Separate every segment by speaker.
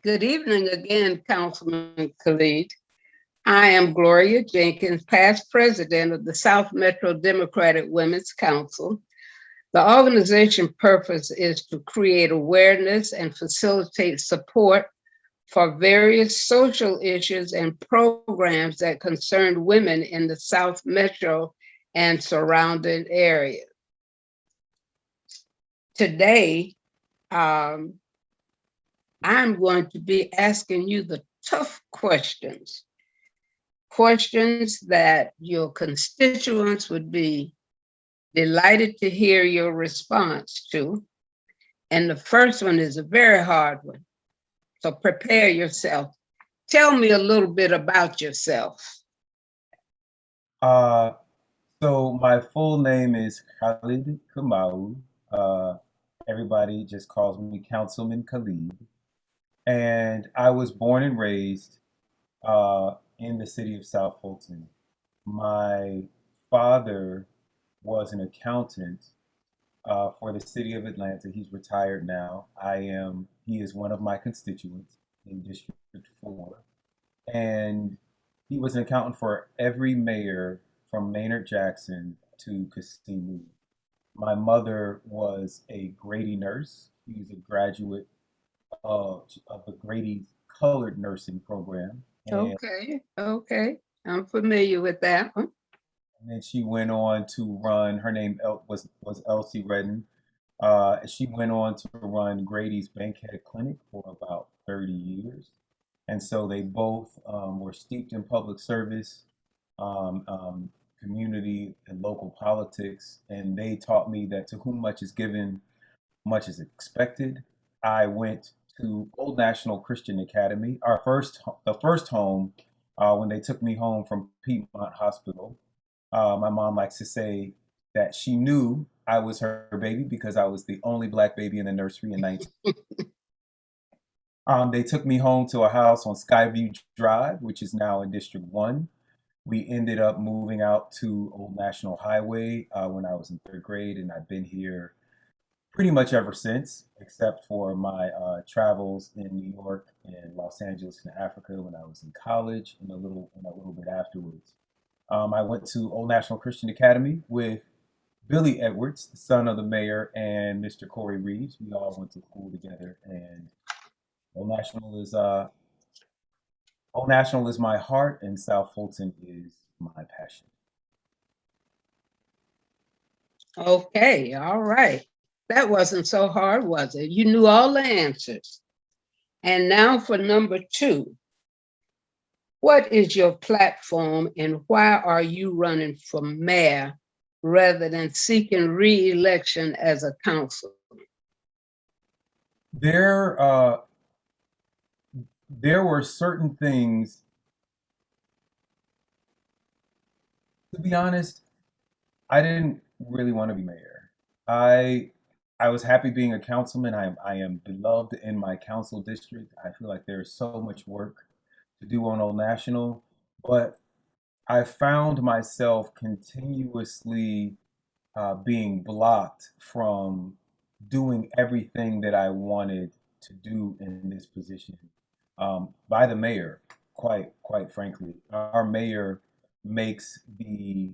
Speaker 1: Good evening again, Councilman Khalid. I am Gloria Jenkins, past president of the South Metro Democratic Women's Council. The organization purpose is to create awareness and facilitate support for various social issues and programs that concern women in the South Metro and surrounding areas. Today, I'm going to be asking you the tough questions that your constituents would be delighted to hear your response to. And the first one is a very hard one. So prepare yourself. Tell me a little bit about yourself.
Speaker 2: So my full name is Khalid Kamau. Everybody just calls me Councilman Khalid. And I was born and raised in the city of South Fulton. My father was an accountant for the city of Atlanta. He's retired now. He is one of my constituents in District 4. And he was an accountant for every mayor from Maynard Jackson to Kissimmee. My mother was a Grady nurse. She was a graduate of the Grady Colored Nursing Program.
Speaker 1: Okay. I'm familiar with that one.
Speaker 2: And then she went on to run, her name was Elsie Redden. She went on to run Grady's Bankhead Clinic for about 30 years. And so they both were steeped in public service, community, and local politics. And they taught me that to whom much is given, much is expected. I went to Old National Christian Academy, the first home when they took me home from Piedmont Hospital. My mom likes to say that she knew I was her baby because I was the only Black baby in the nursery in 19. They took me home to a house on Skyview Drive, which is now in District 1. We ended up moving out to Old National Highway when I was in 3rd grade, and I've been here pretty much ever since, except for my travels in New York and Los Angeles and Africa when I was in college and a little bit afterwards. I went to Old National Christian Academy with Billy Edwards, the son of the mayor, and Mr. Corey Reeves. We all went to school together, and Old National is my heart, and South Fulton is my passion.
Speaker 1: Okay, all right. That wasn't so hard, was it? You knew all the answers. And now for number 2. What is your platform and why are you running for mayor rather than seeking re-election as a councilor?
Speaker 2: There were certain things, to be honest, I didn't really want to be mayor. I was happy being a councilman. I am beloved in my council district. I feel like there's so much work to do on Old National, but I found myself continuously being blocked from doing everything that I wanted to do in this position by the mayor. Quite frankly, our mayor makes the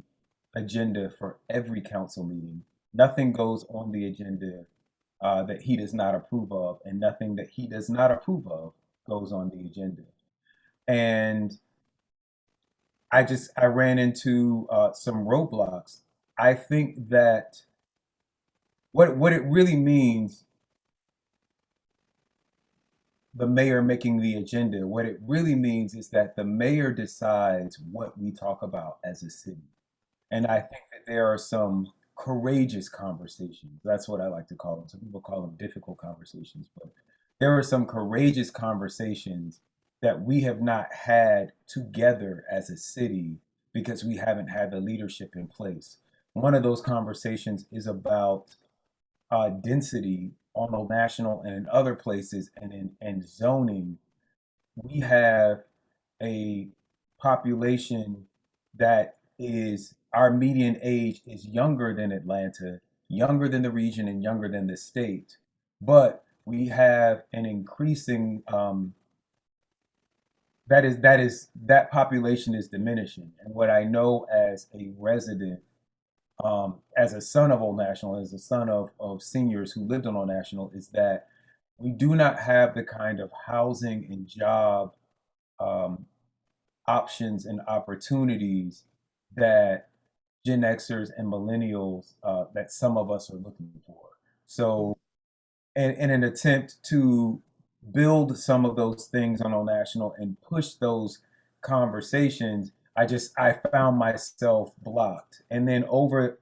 Speaker 2: agenda for every council meeting. Nothing goes on the agenda that he does not approve of, and nothing that he does not approve of goes on the agenda. And I ran into some roadblocks. I think that what it really means, the mayor making the agenda, what it really means is that the mayor decides what we talk about as a city. And I think that there are some courageous conversations. That's what I like to call them. Some people call them difficult conversations, but there are some courageous conversations that we have not had together as a city because we haven't had the leadership in place. One of those conversations is about density on Old National and in other places and zoning. We have a population that is, our median age is younger than Atlanta, younger than the region and younger than the state. But we have an increasing that population is diminishing. And what I know as a resident, as a son of Old National, as a son of seniors who lived on Old National, is that we do not have the kind of housing and job um, options and opportunities that Gen Xers and millennials that some of us are looking for. So, in an attempt to build some of those things on Old National and push those conversations, I found myself blocked. And then over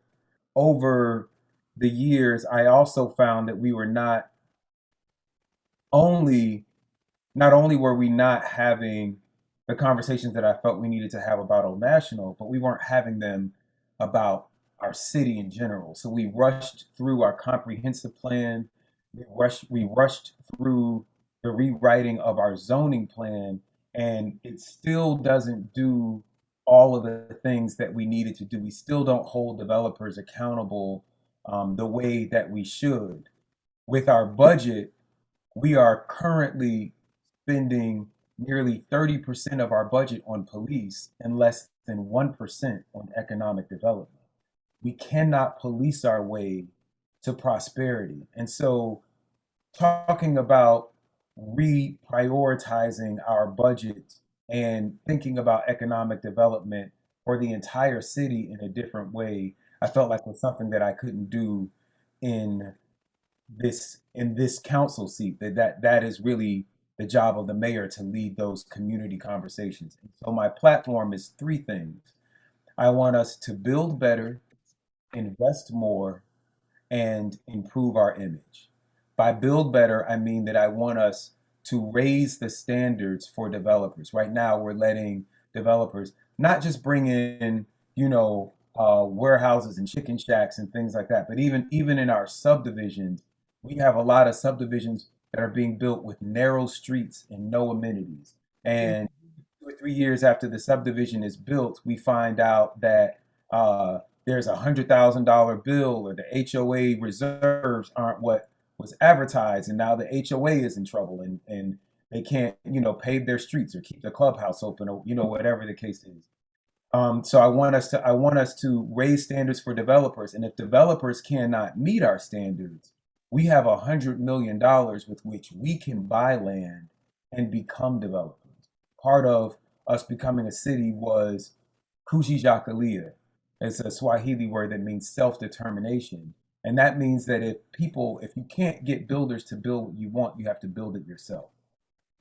Speaker 2: the years, I also found that we were only not only were we not having the conversations that I felt we needed to have about Old National, but we weren't having them about our city in general. So we rushed through our comprehensive plan. We rushed through the rewriting of our zoning plan, and it still doesn't do all of the things that we needed to do. We still don't hold developers accountable the way that we should. With our budget, we are currently spending nearly 30% of our budget on police and less than 1% on economic development. We cannot police our way to prosperity. And so, talking about reprioritizing our budget and thinking about economic development for the entire city in a different way, I felt like was something that I couldn't do in this council seat. That is really the job of the mayor, to lead those community conversations. And so my platform is three things. I want us to build better, invest more, and improve our image. By build better, I mean that I want us to raise the standards for developers. Right now, we're letting developers not just bring in, warehouses and chicken shacks and things like that, but even in our subdivisions, we have a lot of subdivisions that are being built with narrow streets and no amenities. And 2 or 3 years after the subdivision is built, we find out that there's $100,000 bill, or the HOA reserves aren't what was advertised, and now the HOA is in trouble, and they can't, pave their streets or keep the clubhouse open, or whatever the case is. So I want us to raise standards for developers, and if developers cannot meet our standards, we have $100 million with which we can buy land and become developers. Part of us becoming a city was Kujijakalia. It's a Swahili word that means self-determination. And that means that if you can't get builders to build what you want, you have to build it yourself.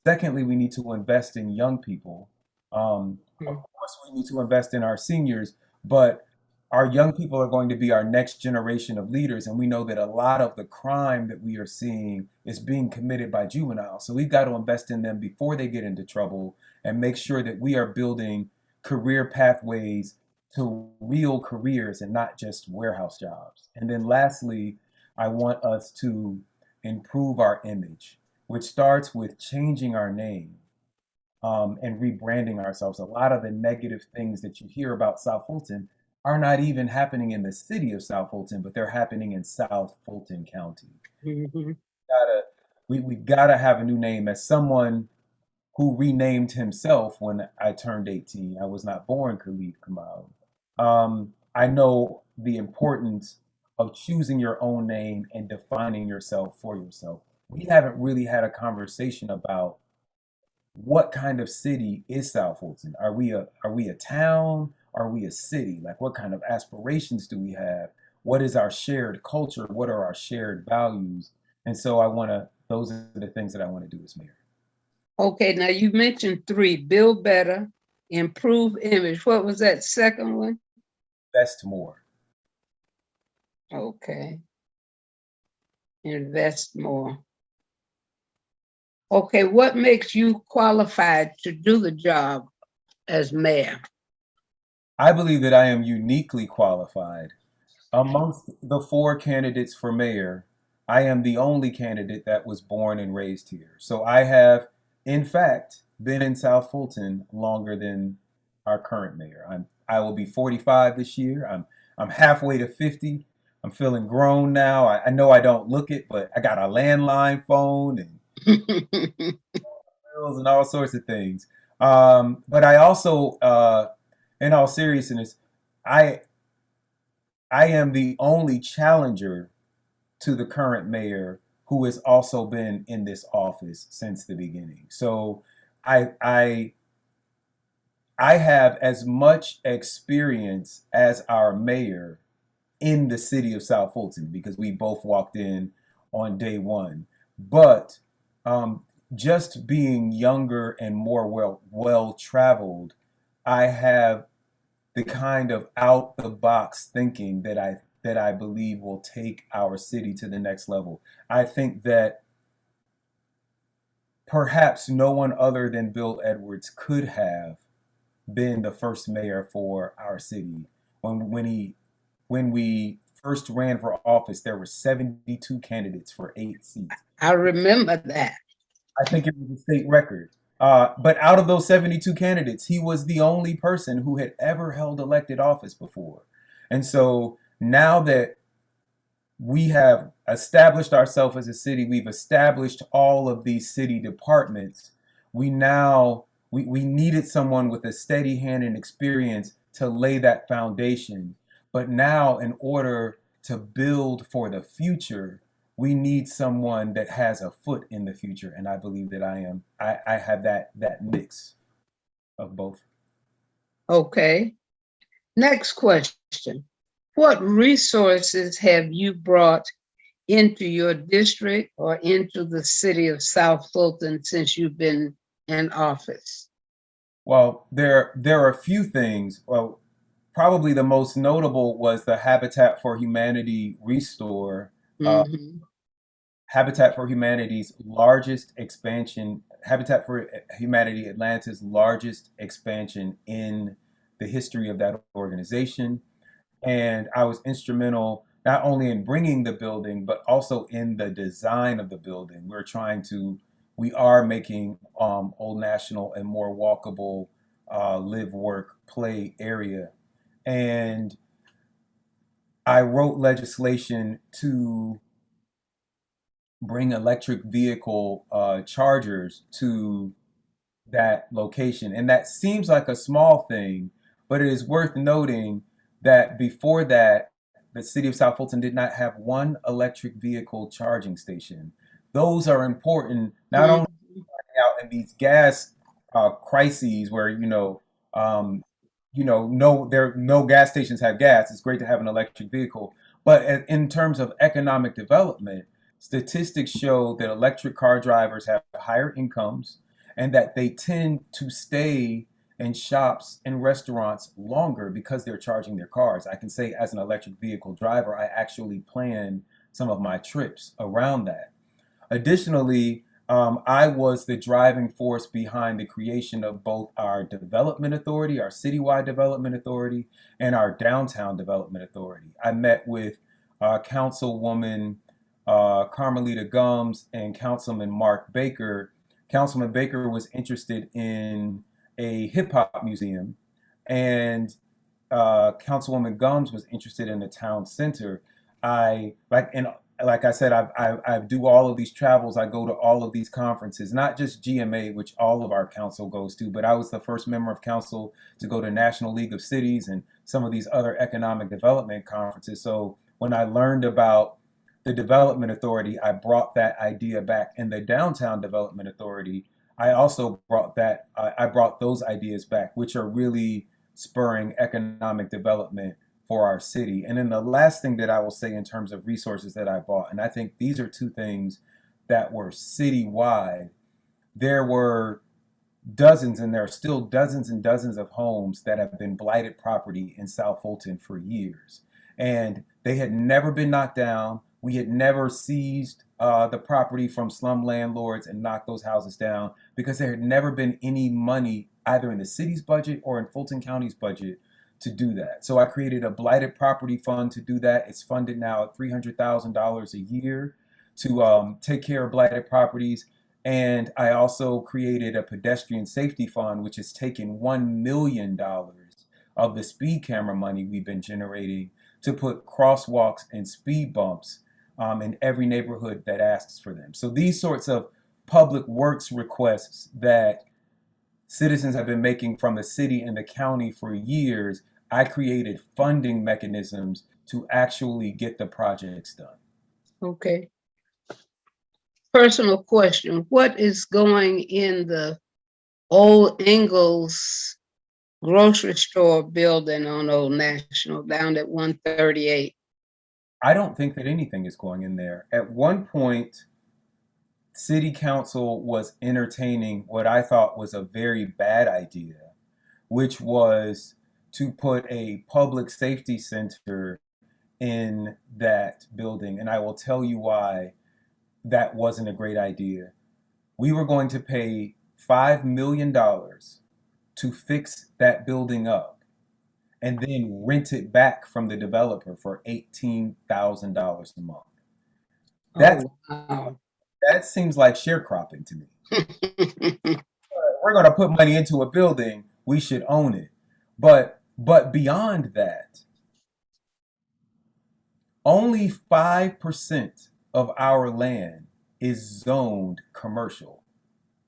Speaker 2: Secondly, we need to invest in young people. Of course, we need to invest in our seniors, but our young people are going to be our next generation of leaders. And we know that a lot of the crime that we are seeing is being committed by juveniles. So we've got to invest in them before they get into trouble and make sure that we are building career pathways to real careers and not just warehouse jobs. And then lastly, I want us to improve our image, which starts with changing our name and rebranding ourselves. A lot of the negative things that you hear about South Fulton are not even happening in the city of South Fulton, but they're happening in South Fulton County.
Speaker 1: Mhm.
Speaker 2: Gotta, we gotta have a new name. As someone who renamed himself when I turned 18, I was not born Khalid Kamau. I know the importance of choosing your own name and defining yourself for yourself. We haven't really had a conversation about what kind of city is South Fulton. Are we a town? Are we a city? Like, what kind of aspirations do we have? What is our shared culture? What are our shared values? And so those are the things that I want to do as mayor.
Speaker 1: Okay, now you mentioned three: build better, improve image. What was that second one?
Speaker 2: Invest more.
Speaker 1: Okay, invest more. Okay, what makes you qualified to do the job as mayor?
Speaker 2: I believe that I am uniquely qualified. Amongst the four candidates for mayor, I am the only candidate that was born and raised here. So I have, in fact, been in South Fulton longer than our current mayor. I will be 45 this year. I'm halfway to 50, I'm feeling grown now. I know I don't look it, but I got a landline phone and bills and all sorts of things. But I also, in all seriousness, I I am the only challenger to the current mayor who has also been in this office since the beginning. So I I I have as much experience as our mayor in the city of South Fulton because we both walked in on day one. But um, just being younger and more well traveled, I have the kind of out the box thinking that I believe will take our city to the next level. I think that perhaps no one other than Bill Edwards could have been the first mayor for our city. When we first ran for office, there were 72 candidates for 8 seats.
Speaker 1: I remember that.
Speaker 2: I think it was a state record. But out of those 72 candidates, he was the only person who had ever held elected office before. And so now that we have established ourselves as a city, we've established all of these city departments. We needed someone with a steady hand and experience to lay that foundation. But now, in order to build for the future, we need someone that has a foot in the future. And I believe that I have that mix of both.
Speaker 1: Okay. Next question. What resources have you brought into your district or into the city of South Fulton since you've been in office?
Speaker 2: Well, there are a few things. Well, probably the most notable was the Habitat for Humanity restore.
Speaker 1: Mhm.
Speaker 2: Habitat for Humanity's largest expansion, Habitat for Humanity Atlanta's largest expansion in the history of that organization. And I was instrumental not only in bringing the building, but also in the design of the building. We are making Old National a more walkable live, work, play area. And I wrote legislation to bring electric vehicle chargers to that location. And that seems like a small thing, but it is worth noting that before that, the city of South Fulton did not have one electric vehicle charging station. Those are important not only
Speaker 1: Mhm.
Speaker 2: out in these gas crises where um, no gas stations have gas. It's great to have an electric vehicle, but in terms of economic development, statistics show that electric car drivers have higher incomes and that they tend to stay in shops and restaurants longer because they're charging their cars. I can say, as an electric vehicle driver, I actually plan some of my trips around that. Additionally, I was the driving force behind the creation of both our development authority, our citywide development authority, and our downtown development authority. I met with Councilwoman Carmelita Gums and Councilman Mark Baker. Councilman Baker was interested in a hip hop museum, and Councilwoman Gums was interested in the town center. I like and like I said, I do all of these travels. I go to all of these conferences, not just GMA, which all of our council goes to, but I was the first member of council to go to National League of Cities and some of these other economic development conferences. So when I learned about the Development Authority, I brought that idea back. And the Downtown Development Authority, I also I brought those ideas back, which are really spurring economic development for our city. And then the last thing that I will say in terms of resources that I bought, and I think these are two things that were citywide. There were dozens, and there are still dozens and dozens of homes that have been blighted property in South Fulton for years. And they had never been knocked down. We had never seized the property from slum landlords and knocked those houses down because there had never been any money either in the city's budget or in Fulton County's budget to do that. So I created a blighted property fund to do that. It's funded now at $300,000 a year to take care of blighted properties. And I also created a pedestrian safety fund, which has taken $1 million of the speed camera money we've been generating to put crosswalks and speed bumps in every neighborhood that asks for them. So these sorts of public works requests that citizens have been making from the city and the county for years, I created funding mechanisms to actually get the projects done.
Speaker 1: Okay. Personal question. What is going in the old Ingles grocery store building on Old National down at 138?
Speaker 2: I don't think that anything is going in there. At one point, City Council was entertaining what I thought was a very bad idea, which was to put a public safety center in that building. And I will tell you why that wasn't a great idea. We were going to pay $5 million to fix that building up and then rent it back from the developer for $18,000 a month. That,
Speaker 1: wow.
Speaker 2: that seems like sharecropping to me. We're going to put money into a building, we should own it. But beyond that, only 5% of our land is zoned commercial.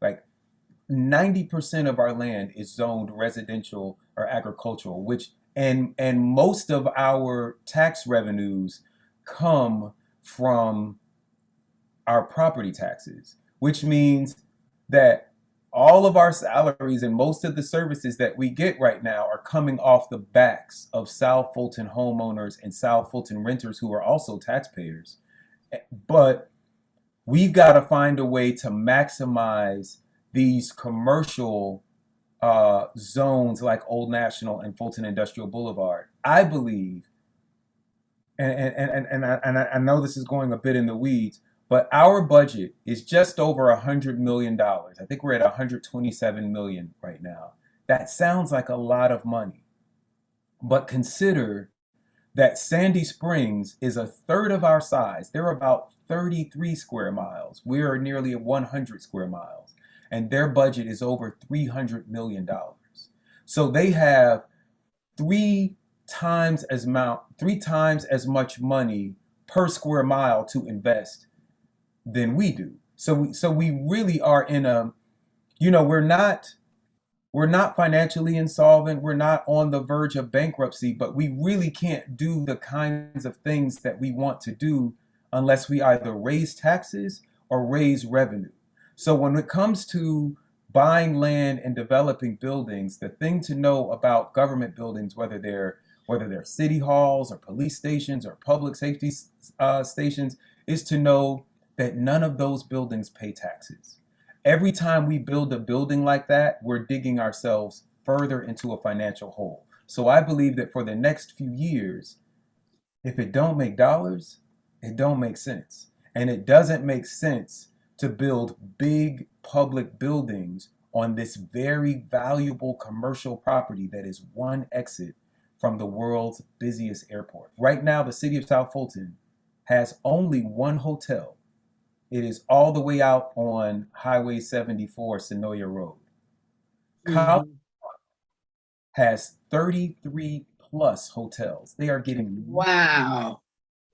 Speaker 2: Like 90% of our land is zoned residential or agricultural, which and most of our tax revenues come from our property taxes, which means that all of our salaries and most of the services that we get right now are coming off the backs of South Fulton homeowners and South Fulton renters who are also taxpayers. But we've got to find a way to maximize these commercial zones like Old National and Fulton Industrial Boulevard. I believe, and I know this is going a bit in the weeds, but our budget is just over $100 million. I think we're at $127 million right now. That sounds like a lot of money. But consider that Sandy Springs is a third of our size. They're about 33 square miles. We are nearly 100 square miles. And their budget is over $300 million. So they have three times as much money per square mile to invest than we do. So we really are in a, we're not financially insolvent. We're not on the verge of bankruptcy, but we really can't do the kinds of things that we want to do unless we either raise taxes or raise revenue. So when it comes to buying land and developing buildings, the thing to know about government buildings, whether they're city halls or police stations or public safety stations, is to know that none of those buildings pay taxes. Every time we build a building like that, we're digging ourselves further into a financial hole. So I believe that for the next few years, if it don't make dollars, it don't make sense. And it doesn't make sense to build big public buildings on this very valuable commercial property that is one exit from the world's busiest airport. Right now, the city of South Fulton has only one hotel. It is all the way out on Highway 74, Sonoya Road. Khalid has 33 plus hotels. They are getting,
Speaker 1: wow.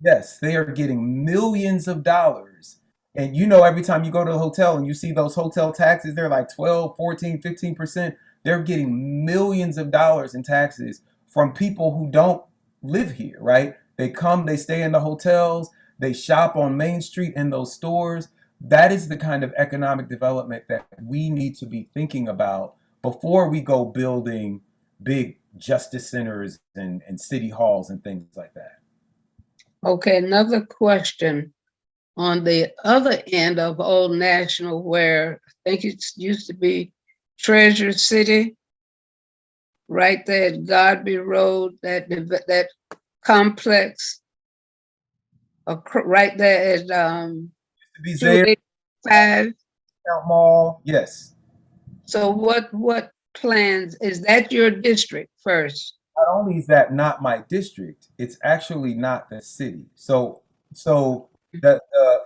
Speaker 2: Yes, they are getting millions of dollars. And every time you go to a hotel and you see those hotel taxes, they're like 12, 14, 15%. They're getting millions of dollars in taxes from people who don't live here, right? They come, they stay in the hotels, they shop on Main Street in those stores. That is the kind of economic development that we need to be thinking about before we go building big justice centers and city halls and things like that.
Speaker 1: Okay, another question. On the other end of Old National, where I think it used to be Treasure City, right there at Godby Road, that complex, right there at
Speaker 2: To be there,
Speaker 1: 285.
Speaker 2: Mall, yes.
Speaker 1: So what plans, is that your district first?
Speaker 2: Not only is that not my district, it's actually not the city. So the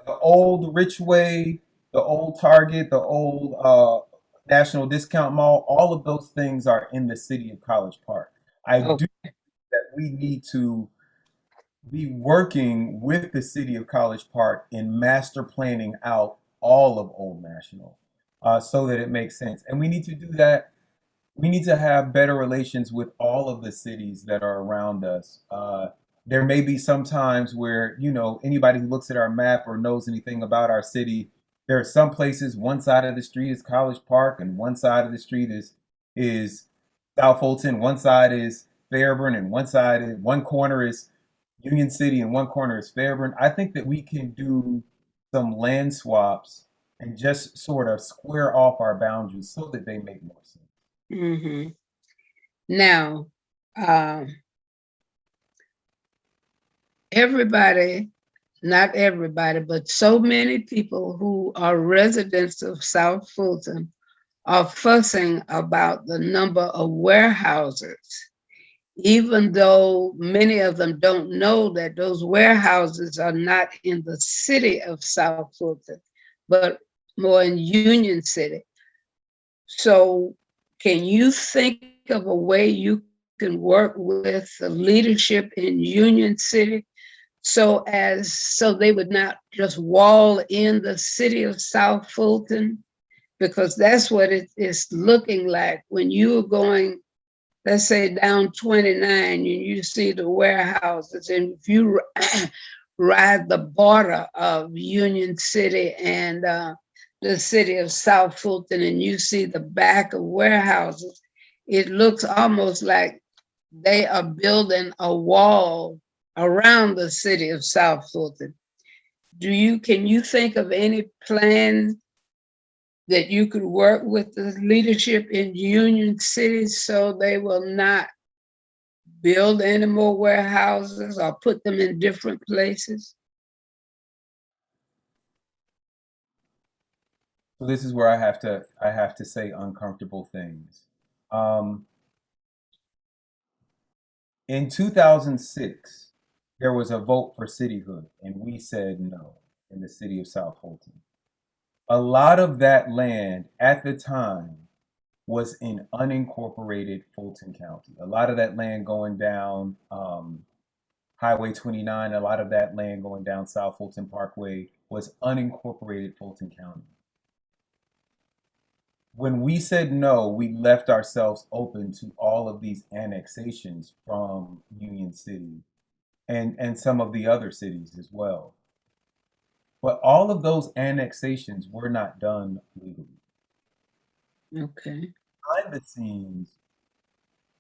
Speaker 2: old Richway, the old Target, the old National Discount Mall, all of those things are in the city of College Park. I
Speaker 1: Oh,
Speaker 2: do think that we need to be working with the city of College Park in master planning out all of Old National, so that it makes sense. And we need to do that. We need to have better relations with all of the cities that are around us. There may be some times where, anybody who looks at our map or knows anything about our city, there are some places, one side of the street is College Park and one side of the street is South Fulton, one side is Fairburn, and one corner is Union City and one corner is Fairburn. I think that we can do some land swaps and just sort of square off our boundaries so that they make more sense.
Speaker 1: Mm-hmm. Now, everybody, not everybody, but so many people who are residents of South Fulton are fussing about the number of warehouses, even though many of them don't know that those warehouses are not in the city of South Fulton, but more in Union City. So can you think of a way you can work with the leadership in Union City so they would not just wall in the city of South Fulton? Because that's what it is looking like when you're going, let's say down 29 and you see the warehouses, and if you ride the border of Union City and the city of South Fulton and you see the back of warehouses, it looks almost like they are building a wall around the city of South Fulton. Can you think of any plan that you could work with the leadership in Union City so they will not build any more warehouses or put them in different places?
Speaker 2: So this is where I have to say uncomfortable things. Um, in 2006, there was a vote for cityhood, and we said no in the city of South Fulton. A lot of that land at the time was in unincorporated Fulton County. A lot of that land going down Highway 29, a lot of that land going down South Fulton Parkway was unincorporated Fulton County. When we said no, we left ourselves open to all of these annexations from Union City and some of the other cities as well. But all of those annexations were not done legally.
Speaker 1: Okay.
Speaker 2: Behind the scenes,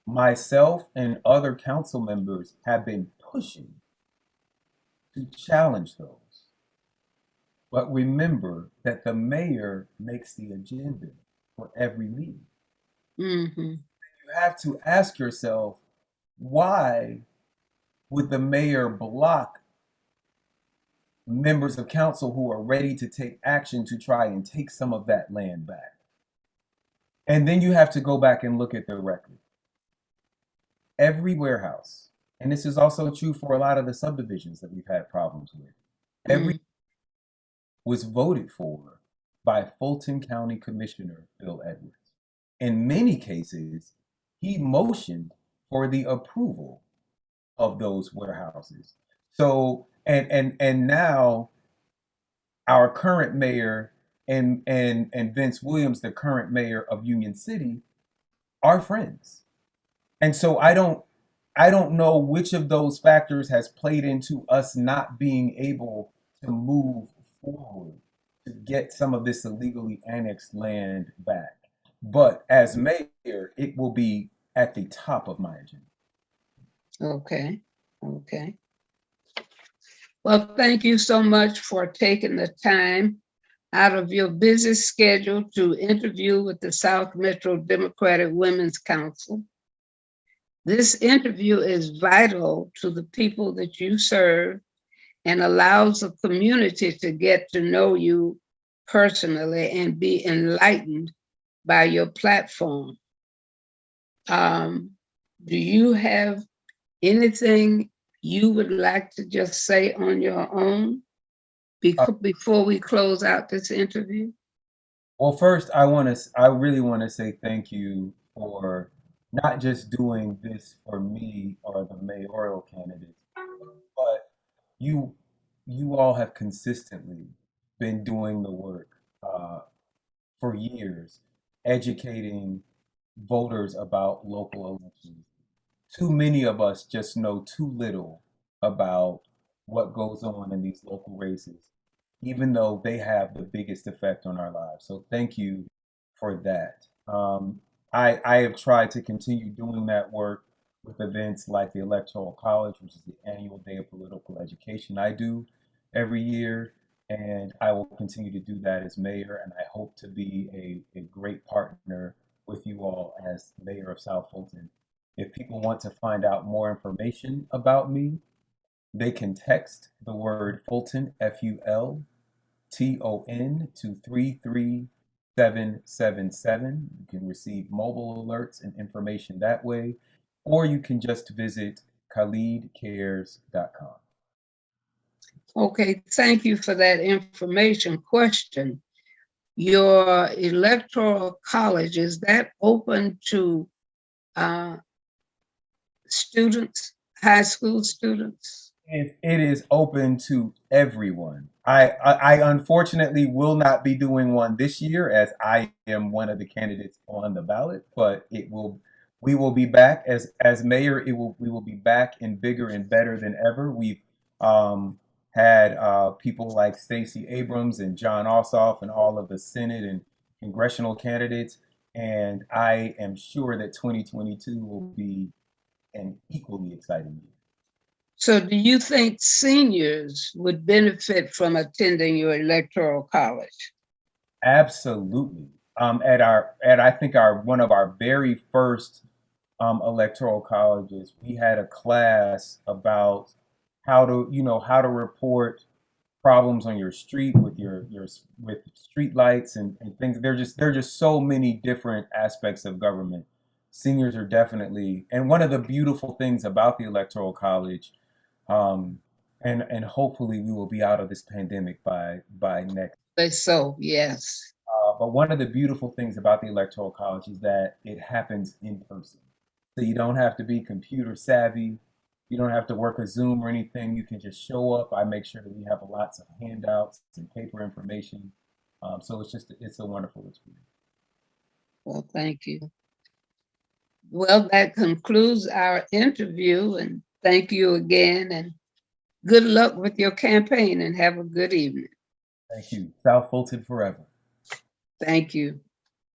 Speaker 2: myself and other council members have been pushing to challenge those. But remember that the mayor makes the agenda for every meeting.
Speaker 1: Mm-hmm.
Speaker 2: You have to ask yourself, why would the mayor block members of council who are ready to take action to try and take some of that land back? And then you have to go back and look at the record. Every warehouse, and this is also true for a lot of the subdivisions that we've had problems with, every was voted for by Fulton County Commissioner Bill Edwards. In many cases, he motioned for the approval of those warehouses. So and now our current mayor and Vince Williams, the current mayor of Union City, are friends. And so I don't know which of those factors has played into us not being able to move forward to get some of this illegally annexed land back. But as mayor, it will be at the top of my agenda.
Speaker 1: Okay. Okay. Well, thank you so much for taking the time out of your busy schedule to interview with the South Metro Democratic Women's Council. This interview is vital to the people that you serve and allows the community to get to know you personally and be enlightened by your platform. Do you have anything you would like to just say on your own before we close out this interview?
Speaker 2: Well, first, I really want to say thank you for not just doing this for me or the mayoral candidates, But you you all have consistently been doing the work for years, educating voters about local elections. Too many of us just know too little about what goes on in these local races, even though they have the biggest effect on our lives. So thank you for that. I have tried to continue doing that work with events like the Electoral College, which is the annual day of political education I do every year. And I will continue to do that as mayor. And I hope to be a great partner with you all as mayor of South Fulton. If people want to find out more information about me, they can text the word Fulton, Fulton, to 33777. You can receive mobile alerts and information that way, or you can just visit khalidcares.com.
Speaker 1: Okay, thank you for that information. Question. Your electoral college, is that open to students, high school students?
Speaker 2: It is open to everyone. I unfortunately will not be doing one this year as I am one of the candidates on the ballot, but we will be back as mayor. We will be back and bigger and better than ever. We've had people like Stacey Abrams and John Ossoff and all of the Senate and congressional candidates, and I am sure that 2022 will be an equally exciting year.
Speaker 1: So do you think seniors would benefit from attending your electoral college?
Speaker 2: Absolutely. At I think our one of our very first electoral colleges, we had a class about how to report problems on your street with your with street lights and things. There are just so many different aspects of government. Seniors are definitely, and one of the beautiful things about the electoral college, um, and hopefully we will be out of this pandemic by next.
Speaker 1: So, yes.
Speaker 2: But one of the beautiful things about the Electoral College is that it happens in person. So you don't have to be computer savvy. You don't have to work a Zoom or anything. You can just show up. I make sure that we have lots of handouts and paper information. So it's a wonderful experience.
Speaker 1: Well, thank you. Well, that concludes our interview, and thank you again, and good luck with your campaign, and have a good evening.
Speaker 2: Thank you. South Fulton forever.
Speaker 1: Thank you.